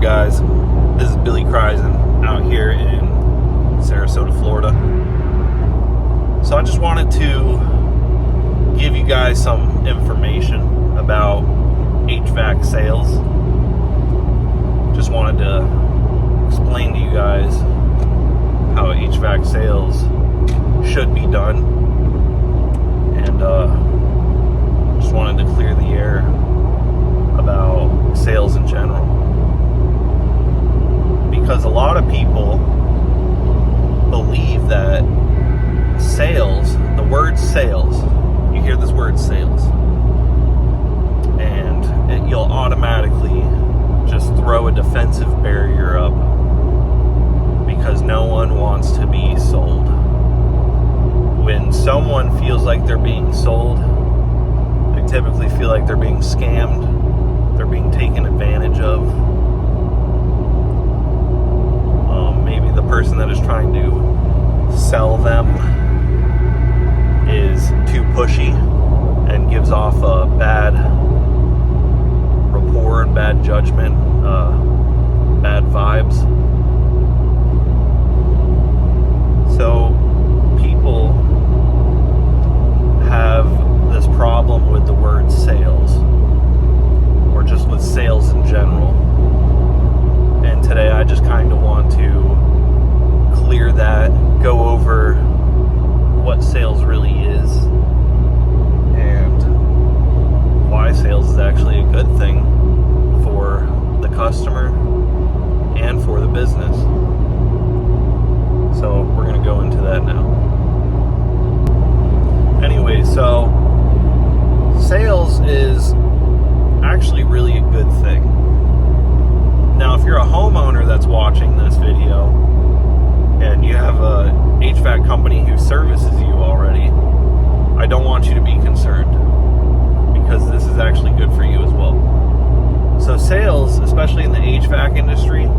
guys? This is Billy Kreisen out here in Sarasota, Florida. So I just wanted to give you guys some information about HVAC sales. Just wanted to explain to you guys how HVAC sales should be done, and just wanted to clear the air about sales in general, because a lot of people believe that sales, the word sales, you hear this word sales, and you'll automatically just throw a defensive barrier up because no one wants to be sold. When someone feels like they're being sold, they typically feel like they're being scammed, they're being taken advantage of. Maybe the person that is trying to sell them is too pushy and gives off a bad rapport and bad judgment, bad vibes. So people have this problem with the word sales, or just with sales in general. And today I just kind of want to clear that, go over what sales really is, and why sales is actually a good thing for the customer and for the business. So we're going to go into that now. Anyway, so sales is actually really a good thing. Now, if you're a homeowner that's watching this video and you have a HVAC company who services you already, I don't want you to be concerned, because this is actually good for you as well. So sales, especially in the HVAC industry,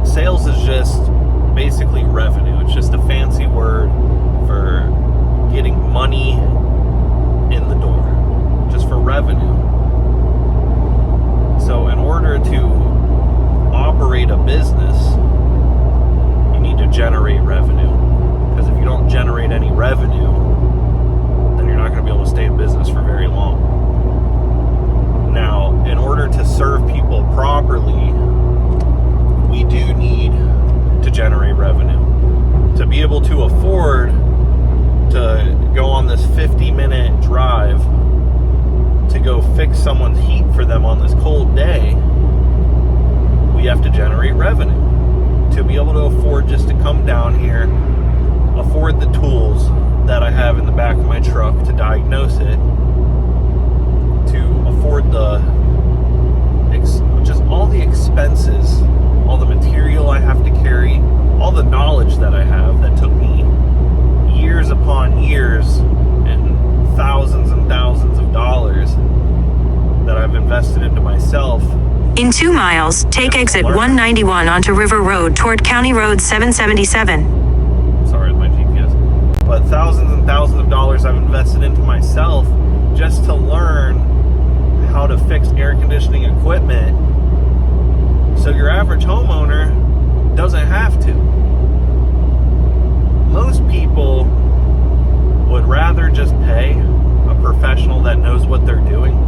sales is just basically revenue. It's just a fancy word for getting money in the door, just for revenue. So in order to operate a business, you need to generate revenue, because if you don't generate any revenue, then you're not going to be able to stay in business for very long. Now, in order to serve people properly, we do need to generate revenue. To be able to afford to go on this 50-minute drive to go fix someone's heat for them on this cold day, we have to generate revenue. To be able to afford just to come down here, afford the tools that I have in the back of my truck to diagnose it, to afford just all the expenses, all the material I have to carry, all the knowledge that I have that took me years upon years and thousands of dollars that I've invested into myself. In 2 miles, take exit 191 onto River Road toward County Road 777. Sorry, my GPS. But thousands and thousands of dollars I've invested into myself just to learn how to fix air conditioning equipment, so your average homeowner doesn't have to. Most people would rather just pay a professional that knows what they're doing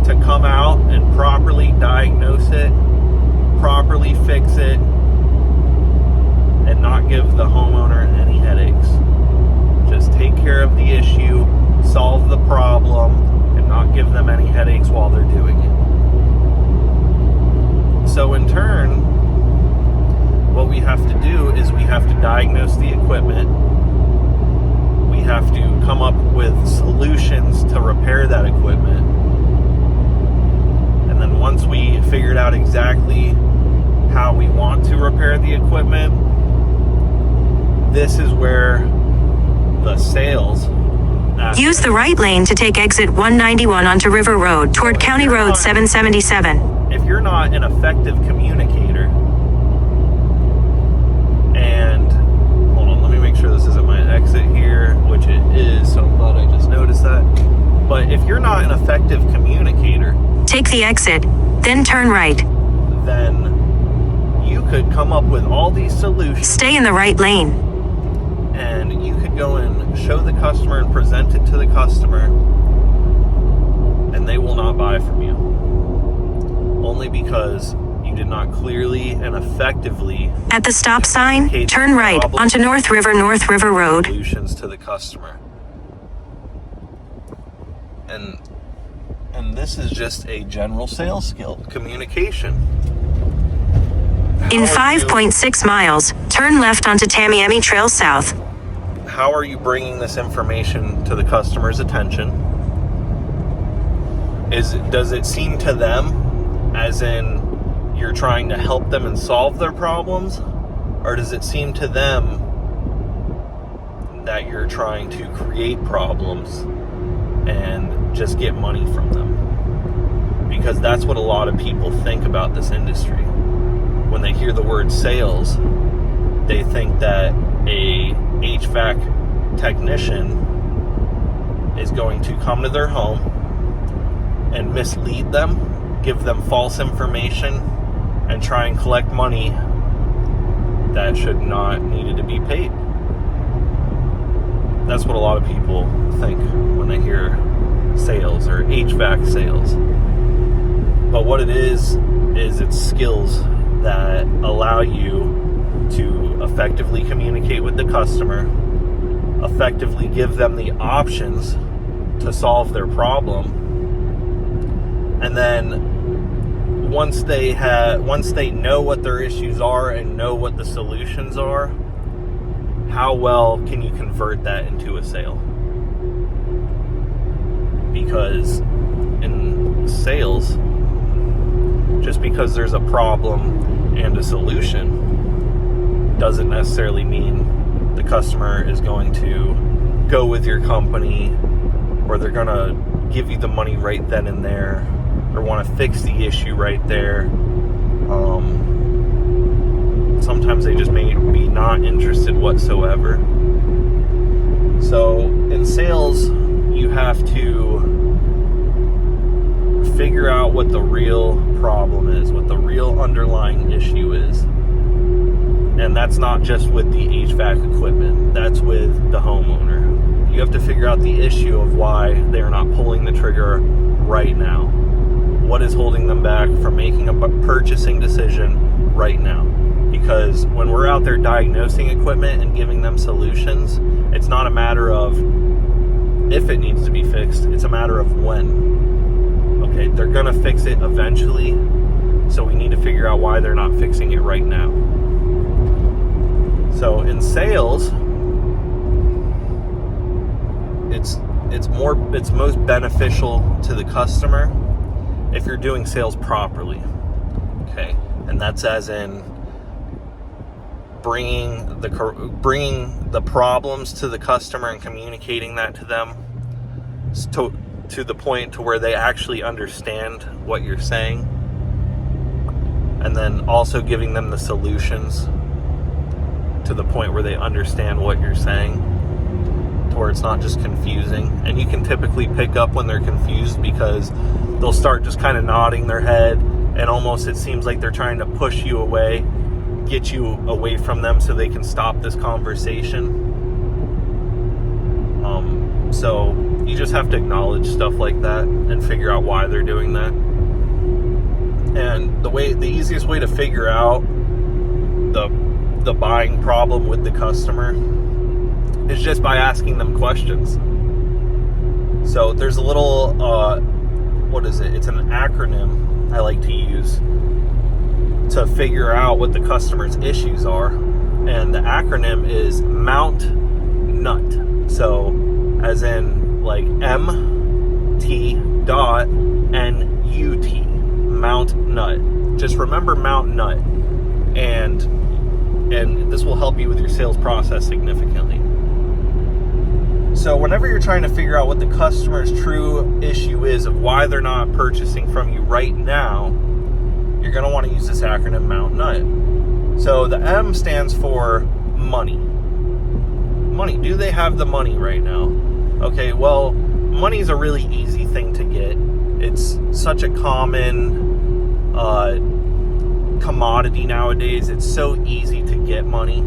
to come out and properly diagnose it, properly fix it, and not give the homeowner any headaches. Just take care of the issue, solve the problem, and not give them any headaches while they're doing it. So in turn, what we have to do is we have to diagnose the equipment. We have to come up with solutions to repair that equipment. And then once we figured out exactly how we want to repair the equipment, this is where the sales aspect. Use the right lane to take exit 191 onto River Road toward County Road 777. If you're not an effective communicator, and hold on, let me make sure this isn't my exit here, which it is, so I'm glad I just noticed that. But if you're not an effective communicator, take the exit then turn right. then you could come up with all these solutions, Stay in the right lane. and you could go and show the customer and present it to the customer, and they will not buy from you. Only because you did not clearly and effectively At the stop sign, turn right onto North River Road. solutions to the customer. And this is just a general sales skill, communication. In 5.6 miles, turn left onto Tamiami Trail South. How are you bringing this information to the customer's attention? Does it seem to them as in you're trying to help them and solve their problems? Or does it seem to them that you're trying to create problems and just get money from them? Because that's what a lot of people think about this industry. When they hear the word sales, they think that a HVAC technician is going to come to their home and mislead them, give them false information, and try and collect money that should not needed to be paid. That's what a lot of people think when they hear sales or HVAC sales. But what it is it's skills that allow you to effectively communicate with the customer, effectively give them the options to solve their problem, and then once they know what their issues are and know what the solutions are, how well can you convert that into a sale? Because in sales, just because there's a problem and a solution doesn't necessarily mean the customer is going to go with your company, or they're going to give you the money right then and there, or want to fix the issue right there. Sometimes they just may be not interested whatsoever. So in sales, you have to figure out what the real problem is, what the real underlying issue is. And that's not just with the HVAC equipment, that's with the homeowner. You have to figure out the issue of why they're not pulling the trigger right now. What is holding them back from making a purchasing decision right now? Because when we're out there diagnosing equipment and giving them solutions, it's not a matter of if it needs to be fixed, it's a matter of when. Okay, they're gonna fix it eventually, so we need to figure out why they're not fixing it right now. So in sales, it's most beneficial to the customer if you're doing sales properly. Okay, and that's as in bringing the problems to the customer and communicating that to them to the point to where they actually understand what you're saying, and then also giving them the solutions to the point where they understand what you're saying, to where it's not just confusing. And you can typically pick up when they're confused, because they'll start just kind of nodding their head, and almost it seems like they're trying to push you away, get you away from them so they can stop this conversation. So you just have to acknowledge stuff like that and figure out why they're doing that. And the easiest way to figure out the buying problem with the customer is just by asking them questions. So there's a little it's an acronym I like to use to figure out what the customer's issues are, and the acronym is MT.NUT. So as in like MT.NUT, MT.NUT. Just remember MT.NUT, and this will help you with your sales process significantly. So whenever you're trying to figure out what the customer's true issue is of why they're not purchasing from you right now, you're going to want to use this acronym MT.NUT. So the M stands for money. Money. Do they have the money right now? Okay, well, money is a really easy thing to get. It's such a common commodity nowadays. It's so easy to get money.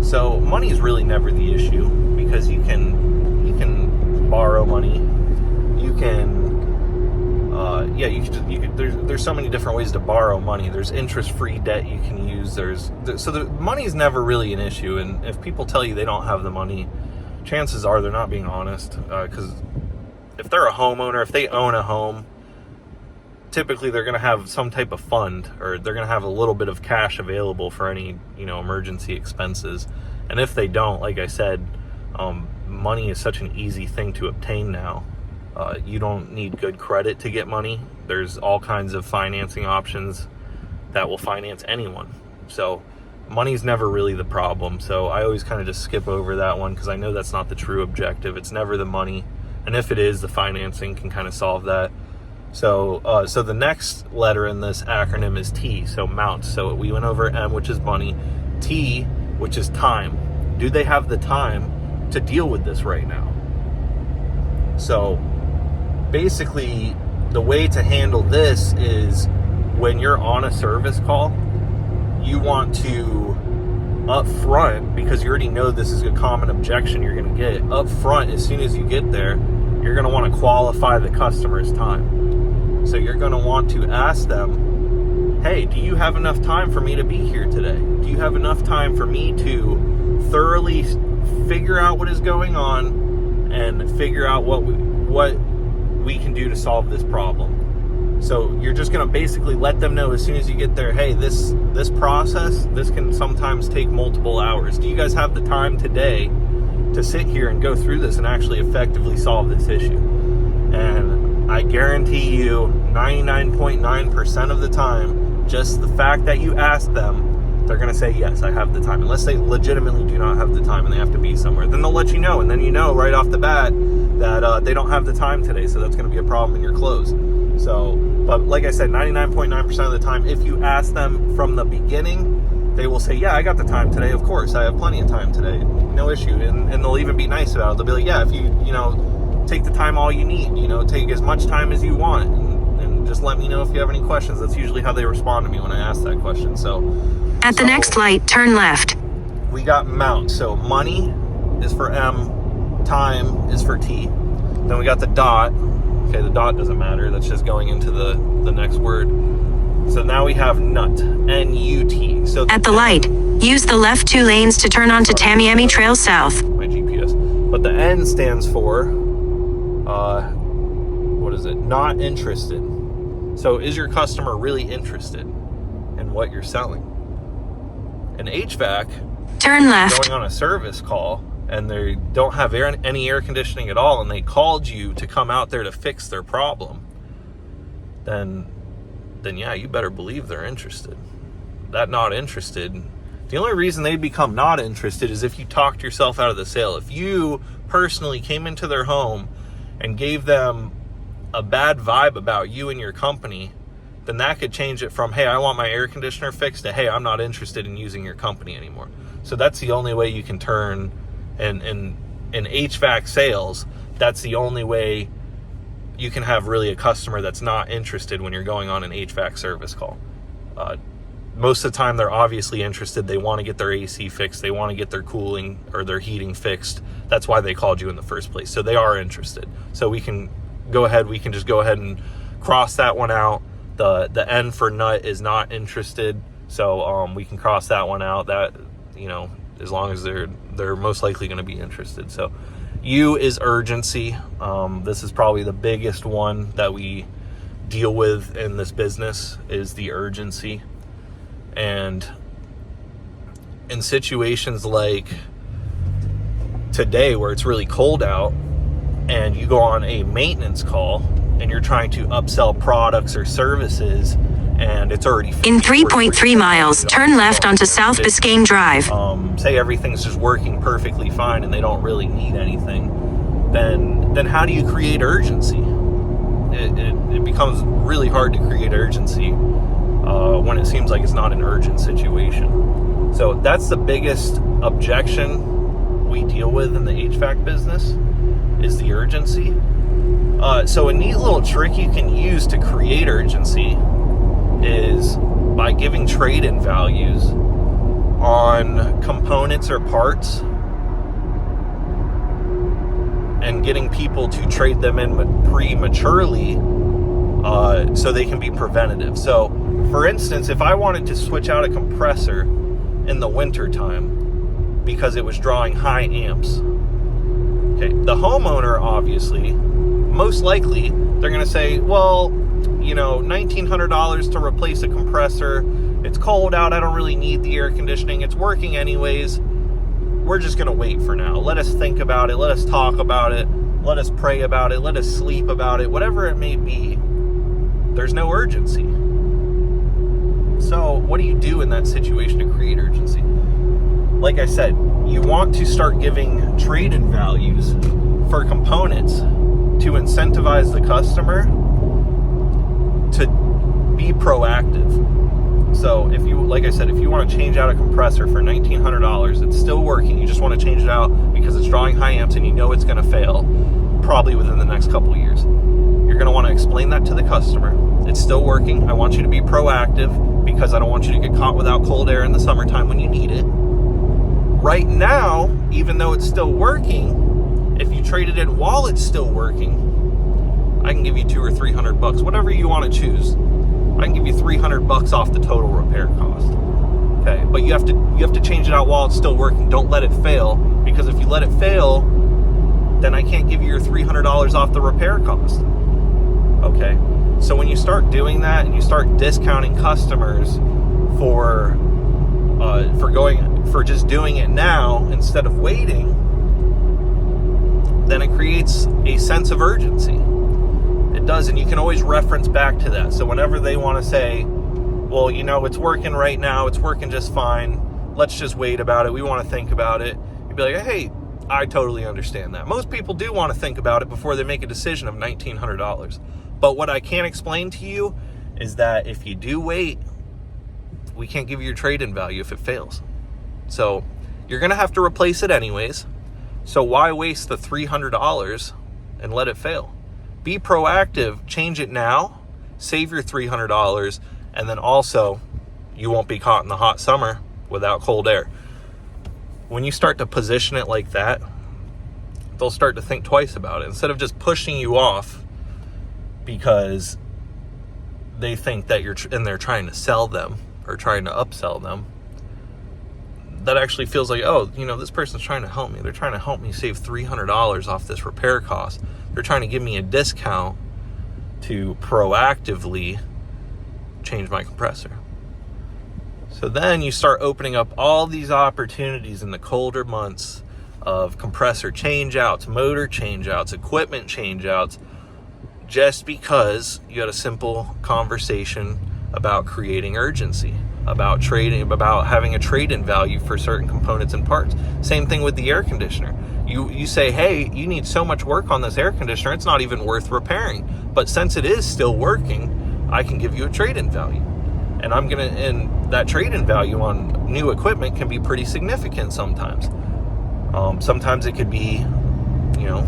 So money is really never the issue, because you can borrow money. You can there's so many different ways to borrow money. There's interest-free debt you can use. So the money is never really an issue. And if people tell you they don't have the money, chances are they're not being honest. Because if they're a homeowner, if they own a home, typically they're going to have some type of fund, or they're going to have a little bit of cash available for any, emergency expenses. And if they don't, like I said, money is such an easy thing to obtain now. You don't need good credit to get money. There's all kinds of financing options that will finance anyone. So money's never really the problem. So I always kind of just skip over that one, because I know that's not the true objective. It's never the money. And if it is, the financing can kind of solve that. So the next letter in this acronym is T, so mount. So we went over M, which is money, T, which is time. Do they have the time to deal with this right now? So basically, the way to handle this is, when you're on a service call, you want to up front, because you already know this is a common objection you're going to get up front. As soon as you get there, you're going to want to qualify the customer's time. So you're going to want to ask them, hey, do you have enough time for me to be here today? Do you have enough time for me to thoroughly figure out what is going on and figure out what we can do to solve this problem? So you're just going to basically let them know as soon as you get there, hey, this process, this can sometimes take multiple hours. Do you guys have the time today to sit here and go through this and actually effectively solve this issue? And I guarantee you 99.9% of the time, just the fact that you ask them, they're going to say, yes, I have the time. Unless they legitimately do not have the time and they have to be somewhere. Then they'll let you know. And then you know right off the bat that they don't have the time today. So that's going to be a problem in your close. So, but like I said, 99.9% of the time, if you ask them from the beginning, they will say, yeah, I got the time today. Of course, I have plenty of time today. No issue. And they'll even be nice about it. They'll be like, yeah, if you take the time all you need, take as much time as you want, and just let me know if you have any questions. That's usually how they respond to me when I ask that question. So at the next light, turn left. We got mount. So money is for M, time is for T. Then we got the dot. Okay, the dot doesn't matter. That's just going into the next word. So now we have NUT, N-U-T. So at the light, use the left 2 lanes to turn onto Tamiami Trail South. My GPS. But the N stands for, what is it? Not interested. So is your customer really interested in what you're selling? An HVAC, turn left. Going on a service call, and they don't have any air conditioning at all, and they called you to come out there to fix their problem, then yeah, you better believe they're interested. That not interested, the only reason they become not interested is if you talked yourself out of the sale. If you personally came into their home and gave them a bad vibe about you and your company, then that could change it from, hey, I want my air conditioner fixed, to, hey, I'm not interested in using your company anymore. So that's the only way you can turn in HVAC sales. That's the only way you can have really a customer that's not interested when you're going on an HVAC service call. Most of the time, they're obviously interested. They want to get their AC fixed. They want to get their cooling or their heating fixed. That's why they called you in the first place. So they are interested. So we can just go ahead and cross that one out. The N for NUT is not interested. So we can cross that one out. That, as long as they're most likely going to be interested. So U is urgency. This is probably the biggest one that we deal with in this business, is the urgency. And in situations like today where it's really cold out and you go on a maintenance call and you're trying to upsell products or services, and it's already in 3.3 miles, turn left onto South Biscayne Drive. Say everything's just working perfectly fine and they don't really need anything, then how do you create urgency? It becomes really hard to create urgency when it seems like it's not an urgent situation. So that's the biggest objection we deal with in the HVAC business, is the urgency. So a neat little trick you can use to create urgency is by giving trade-in values on components or parts and getting people to trade them in prematurely so they can be preventative. So, for instance, if I wanted to switch out a compressor in the winter time because it was drawing high amps, okay, the homeowner, obviously, most likely, they're going to say, well, you know, $1,900 to replace a compressor. It's cold out. I don't really need the air conditioning. It's working anyways. We're just going to wait for now. Let us think about it. Let us talk about it. Let us pray about it. Let us sleep about it. Whatever it may be, there's no urgency. So what do you do in that situation to create urgency? Like I said, you want to start giving trade-in values for components to incentivize the customer to be proactive. So if you, like I said, if you want to change out a compressor for $1,900, it's still working, you just want to change it out because it's drawing high amps and you know it's going to fail probably within the next couple of years. You're going to want to explain that to the customer. It's still working. I want you to be proactive because I don't want you to get caught without cold air in the summertime when you need it. Right now, even though it's still working, if you trade it in while it's still working, I can give you $200 or $300, whatever you want to choose. I can give you $300 off the total repair cost. Okay, but you have to change it out while it's still working. Don't let it fail, because if you let it fail, then I can't give you your $300 off the repair cost. Okay, so when you start doing that and you start discounting customers for just doing it now instead of waiting, then it creates a sense of urgency. It does, and you can always reference back to that. So whenever they want to say, well, you know, it's working right now, it's working just fine, let's just wait about it, we want to think about it, you'd be like, hey, I totally understand that. Most people do want to think about it before they make a decision of $1,900. But what I can't explain to you is that if you do wait, we can't give you your trade-in value if it fails. So you're going to have to replace it anyways. So why waste the $300 and let it fail? Be proactive, change it now, save your $300, and then also you won't be caught in the hot summer without cold air. When you start to position it like that, they'll start to think twice about it. Instead of just pushing you off because they think that they're trying to sell them or trying to upsell them, that actually feels like, oh, you know, this person's trying to help me. They're trying to help me save $300 off this repair cost. They're trying to give me a discount to proactively change my compressor. So then you start opening up all these opportunities in the colder months of compressor changeouts, motor changeouts, equipment changeouts, just because you had a simple conversation about creating urgency, about trading, about having a trade-in value for certain components and parts. Same thing with the air conditioner. You say, hey, you need so much work on this air conditioner, it's not even worth repairing. But since it is still working, I can give you a trade-in value. And that trade-in value on new equipment can be pretty significant sometimes. Sometimes it could be, you know,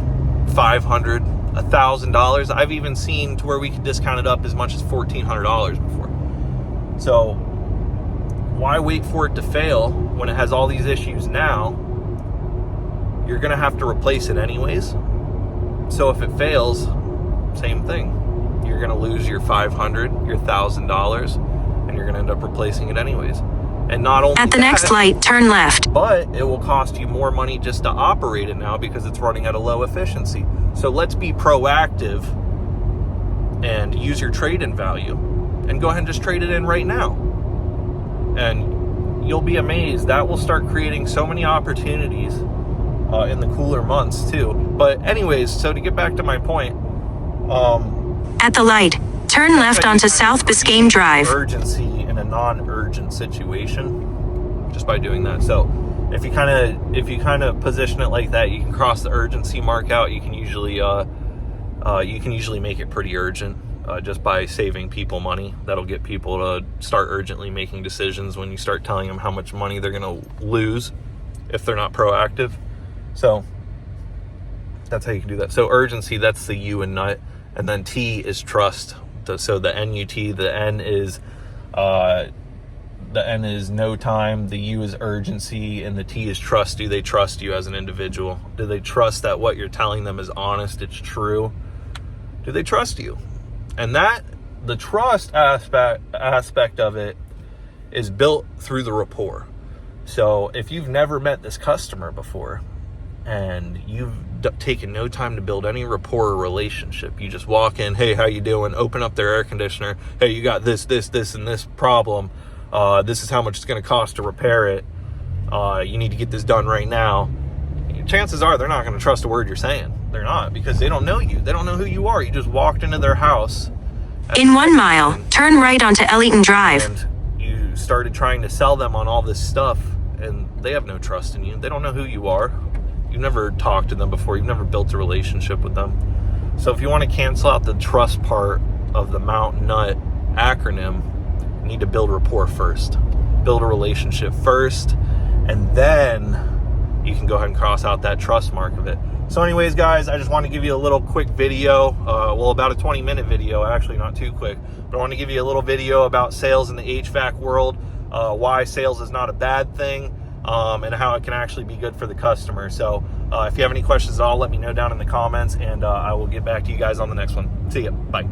$500, $1,000. I've even seen to where we could discount it up as much as $1,400 before. So why wait for it to fail when it has all these issues now? You're going to have to replace it anyways. So if it fails, same thing. You're going to lose your $500, your $1,000, and you're going to end up replacing it anyways. And not only at the next light, turn left. But it will cost you more money just to operate it now because it's running at a low efficiency. So let's be proactive and use your trade-in value and go ahead and just trade it in right now. And you'll be amazed. That will start creating so many opportunities in the cooler months too. But anyways, so to get back to my point, at the light, turn left onto South Biscayne Drive. Urgency in a non-urgent situation, just by doing that. So if you kind of position it like that, you can cross the urgency mark out. You can usually make it pretty urgent just by saving people money. That'll get people to start urgently making decisions when you start telling them how much money they're going to lose if they're not proactive. So that's how you can do that. So urgency, that's the U in NUT. And then T is trust. So the NUT, the N is no time, the U is urgency, and the T is trust. Do they trust you as an individual? Do they trust that what you're telling them is honest, it's true? Do they trust you? And that, the trust aspect of it is built through the rapport. So if you've never met this customer before and you've taken no time to build any rapport or relationship, you just walk in, hey, how you doing? Open up their air conditioner. Hey, you got this, and this problem. This is how much it's going to cost to repair it. You need to get this done right now. Chances are they're not going to trust a word you're saying. They're not, because they don't know you. They don't know who you are. You just walked into their house. In 1 mile, turn right onto Ellington Drive. And you started trying to sell them on all this stuff, and they have no trust in you. They don't know who you are. You've never talked to them before. You've never built a relationship with them. So if you want to cancel out the trust part of the MT.NUT acronym, you need to build rapport first. Build a relationship first, and then you can go ahead and cross out that trust mark of it. So anyways, guys, I just want to give you a little quick video, about a 20-minute video, actually, not too quick, but I want to give you a little video about sales in the HVAC world, why sales is not a bad thing, and how it can actually be good for the customer. So if you have any questions at all, let me know down in the comments, and I will get back to you guys on the next one. See ya. Bye.